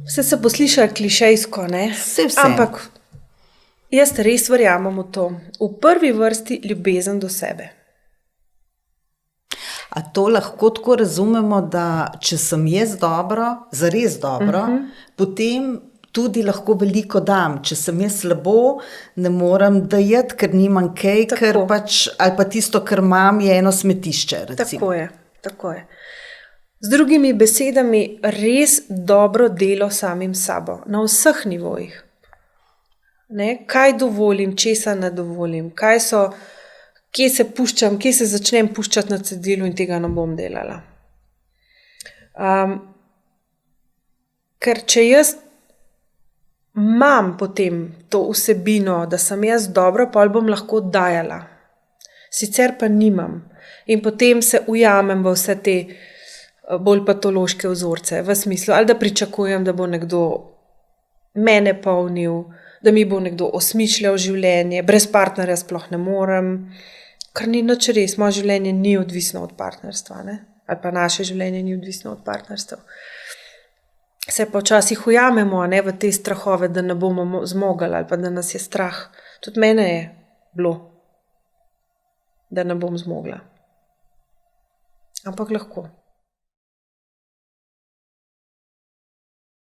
Vse se posliša klišejsko, ne? Vse. Ampak jaz res verjamem v to. V prvi vrsti ljubezen do sebe. A to lahko tako razumemo, da če sem jaz dobro, zares dobro, potem tudi lahko veliko dam. Če sem jaz slabo, ne morem dajati, ker nimam kaj, ker pač, ali pa tisto, kar imam, je eno smetišče, recimo. Tako je. Z drugimi besedami, res dobro delo samim sabo, na vseh nivojih. Ne? Kaj dovolim, česa ne dovolim, kje se puščam, kje se začnem puščati na cedilu in tega ne bom delala. Ker če jaz imam potem to vsebino, da sem jaz dobra, potem bom lahko dajala. Sicer pa nimam. In potem se ujamem v vse te bolj patološke vzorce, v smislu, ali da pričakujem, da bo nekdo mene polnil, da mi bo nekdo osmišljal življenje, brez partnerja sploh ne morem, kar ni nič res, moje življenje ni odvisno od partnerstva, ne? Ali pa naše življenje ni odvisno od partnerstva. Se pa včasih ujamemo, ne, v te strahove, da ne bomo zmogli ali pa da nas je strah. Tudi mene je bilo, da ne bom zmogla. Ampak lahko.